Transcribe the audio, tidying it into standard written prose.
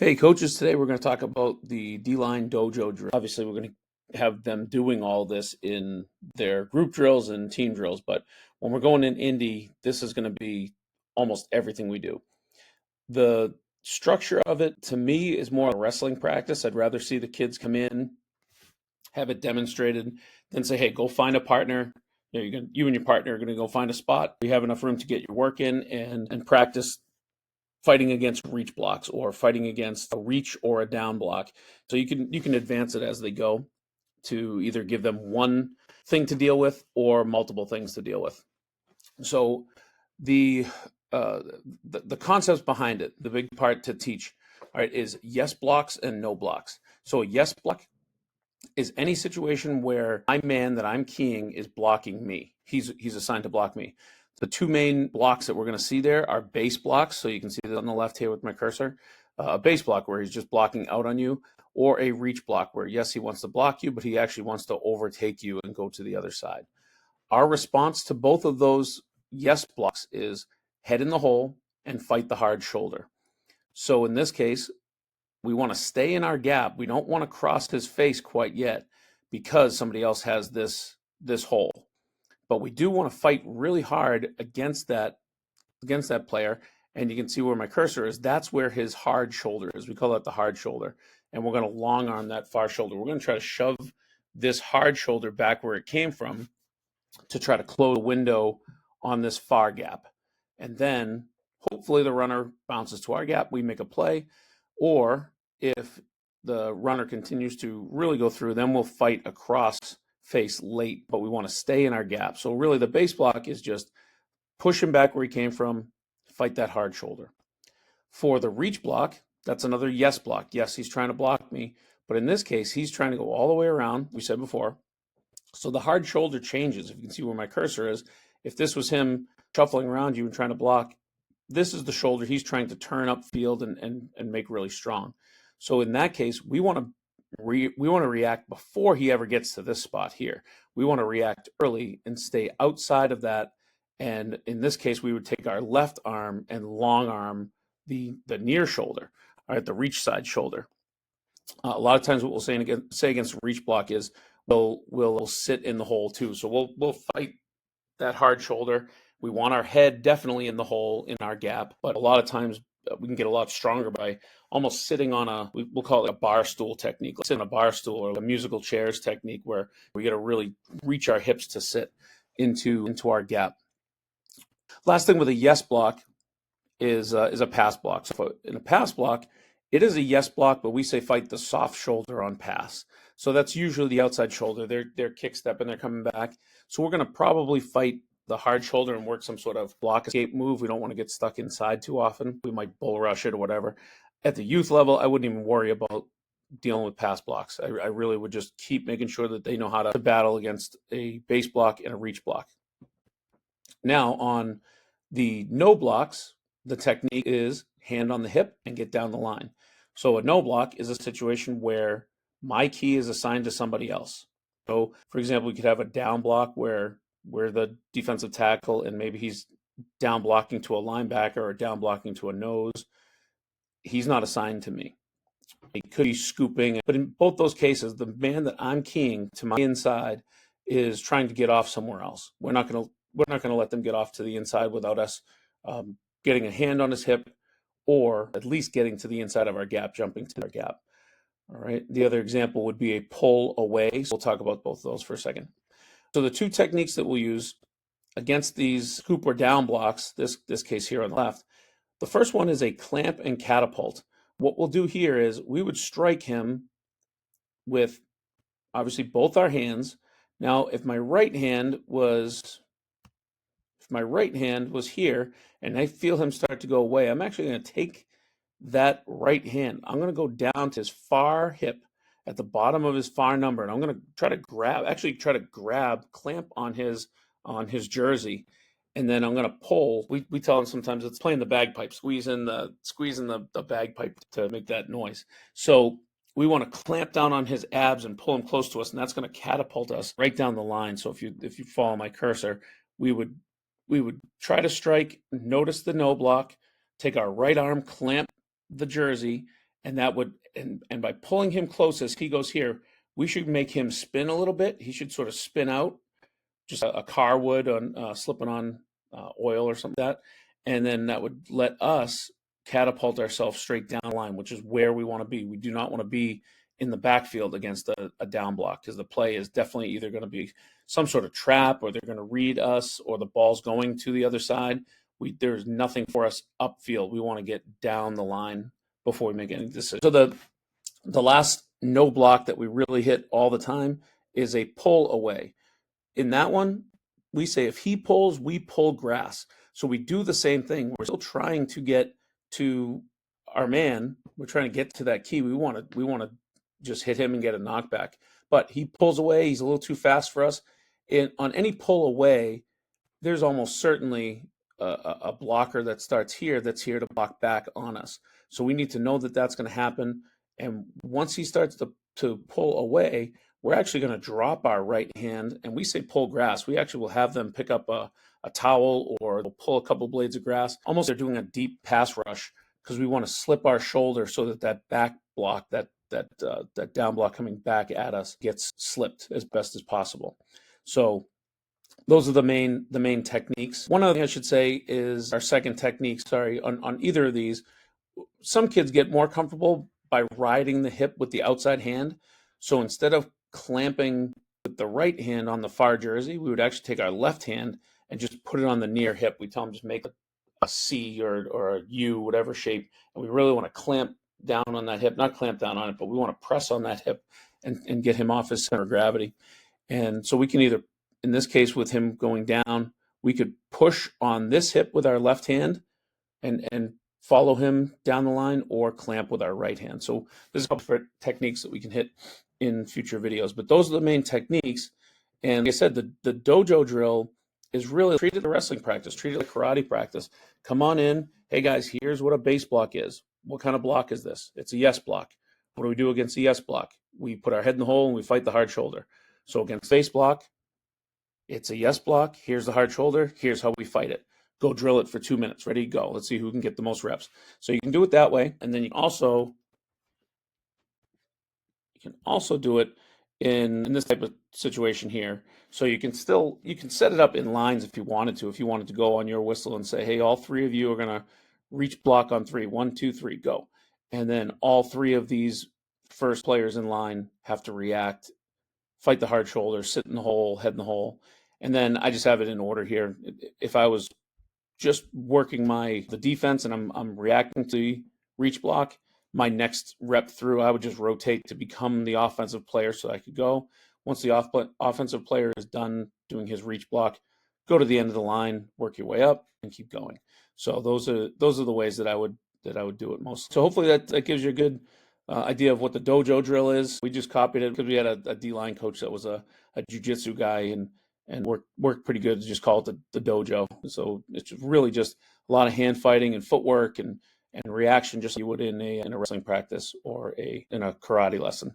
Hey coaches, today we're going to talk about the D-Line Dojo Drill. Obviously, we're going to have them doing all this in their group drills and team drills, but when we're going in indie, this is going to be almost everything we do. The structure of it, to me, is more a wrestling practice. I'd rather see the kids come in, have it demonstrated, than say, hey, go find a partner. You and your partner are going to go find a spot. You have enough room to get your work in and practice fighting against reach blocks or fighting against a reach or a down block. So you can advance it as they go to either give them one thing to deal with or multiple things to deal with. So the concepts behind it, the big part to teach, all right, is yes blocks and no blocks. So a yes block is any situation where my man that I'm keying is blocking me. He's assigned to block me. The two main blocks that we're going to see there are base blocks. So you can see that on the left here with my cursor. A base block where he's just blocking out on you, or a reach block where, yes, he wants to block you, but he actually wants to overtake you and go to the other side. Our response to both of those yes blocks is head in the hole and fight the hard shoulder. So in this case, we want to stay in our gap. We don't want to cross his face quite yet because somebody else has this hole. But we do want to fight really hard against that player. And you can see where my cursor is. That's where his hard shoulder is. We call that the hard shoulder. And we're going to long arm that far shoulder. We're going to try to shove this hard shoulder back where it came from to try to close a window on this far gap. And then hopefully the runner bounces to our gap. We make a play. Or if the runner continues to really go through, then we'll fight across face late, but we want to stay in our gap. So really the base block is just push him back where he came from, fight that hard shoulder. For the reach block, that's another yes block. Yes, he's trying to block me, but in this case, he's trying to go all the way around, we said before. So the hard shoulder changes. If you can see where my cursor is, if this was him shuffling around you and trying to block, this is the shoulder he's trying to turn up field and make really strong. So in that case, we want to react before he ever gets to this spot here. We want to react early and stay outside of that. And in this case, we would take our left arm and long arm the near shoulder, all right, the reach side shoulder. A lot of times what we'll say against reach block is we'll sit in the hole too. So we'll fight that hard shoulder. We want our head definitely in the hole in our gap, but a lot of times we can get a lot stronger by almost sitting on we'll call it a bar stool technique. Let's sit on a bar stool or a musical chairs technique where we got to really reach our hips to sit into our gap. Last thing with a yes block is a pass block. So in a pass block, it is a yes block, but we say fight the soft shoulder on pass. So that's usually the outside shoulder. They're kick stepping, they're coming back. So we're going to probably fight the hard shoulder and work some sort of block escape move. We don't want to get stuck inside too often. We might bull rush it or whatever. At the youth level, I wouldn't even worry about dealing with pass blocks. I really would just keep making sure that they know how to battle against a base block and a reach block. Now on the no blocks, the technique is hand on the hip and get down the line. So a no block is a situation where my key is assigned to somebody else. So for example, we could have a down block where we're the defensive tackle and maybe he's down blocking to a linebacker or down blocking to a nose. He's not assigned to me. He could be scooping, but in both those cases, the man that I'm keying to my inside is trying to get off somewhere else. We're not going to let them get off to the inside without us getting a hand on his hip or at least getting to the inside of our gap, jumping to our gap. All right. The other example would be a pull away. So we'll talk about both of those for a second. So the two techniques that we'll use against these scoop or down blocks, this case here on the left, the first one is a clamp and catapult. What we'll do here is we would strike him with obviously both our hands. Now, if my right hand was here and I feel him start to go away, I'm actually going to take that right hand. I'm going to go down to his far hip at the bottom of his far number, and I'm going to try to grab, clamp on his jersey, and then I'm going to pull. We tell him sometimes it's playing the bagpipe, squeezing the bagpipe to make that noise. So we want to clamp down on his abs and pull him close to us, and that's going to catapult us right down the line. So if you follow my cursor, we would try to strike, notice the no block, take our right arm, clamp the jersey, and that would, and by pulling him close as he goes here, we should make him spin a little bit. He should sort of spin out, just a car would on slipping on oil or something like that, and then that would let us catapult ourselves straight down the line, which is where we want to be. We do not want to be in the backfield against a down block, because the play is definitely either going to be some sort of trap, or they're going to read us, or the ball's going to the other side. There's nothing for us upfield. We want to get down the line before we make any decisions. So the last no block that we really hit all the time is a pull away. In that one, we say if he pulls, we pull grass. So we do the same thing. We're still trying to get to our man. We're trying to get to that key. We want to just hit him and get a knockback. But he pulls away. He's a little too fast for us. On any pull away, there's almost certainly a blocker that starts here that's here to block back on us. So we need to know that that's going to happen. And once he starts to pull away, we're actually going to drop our right hand, and we say pull grass. We actually will have them pick up a towel, or they'll pull a couple blades of grass. Almost they're doing a deep pass rush, because we want to slip our shoulder so that back block, that down block coming back at us, gets slipped as best as possible. So those are the main techniques. One other thing I should say is our second technique, on either of these, some kids get more comfortable by riding the hip with the outside hand. So instead of clamping with the right hand on the far jersey, we would actually take our left hand and just put it on the near hip. We tell them just make a C or a U, whatever shape, and we really want to clamp down on that hip, not clamp down on it, but we want to press on that hip and get him off his center of gravity. And so we can either, in this case with him going down, we could push on this hip with our left hand and follow him down the line, or clamp with our right hand. So there's a couple different techniques that we can hit in future videos, but those are the main techniques. And like I said, the dojo drill is really treated like wrestling practice, treated like karate practice. Come on in. Hey guys, here's what a base block is. What kind of block is this? It's a yes block. What do we do against a yes block? We put our head in the hole and we fight the hard shoulder. So against base block, it's a yes block. Here's the hard shoulder. Here's how we fight it. Go drill it for 2 minutes. Ready, go. Let's see who can get the most reps. So you can do it that way. And then you can also do it in this type of situation here. So you can set it up in lines if you wanted to. If you wanted to go on your whistle and say, hey, all three of you are going to reach block on 3. 1, 2, 3, go. And then all 3 of these first players in line have to react, fight the hard shoulder, sit in the hole, head in the hole. And then I just have it in order here. If I was just working the defense and I'm reacting to the reach block, my next rep through, I would just rotate to become the offensive player so I could go. Once the offensive player is done doing his reach block, go to the end of the line, work your way up, and keep going. So those are the ways that I would do it most. So hopefully that gives you a good idea of what the dojo drill is. We just copied it because we had a D-line coach that was a jiu-jitsu guy and worked pretty good to just call it the dojo. So it's really just a lot of hand fighting and footwork and reaction, just like you would in a wrestling practice or in a karate lesson.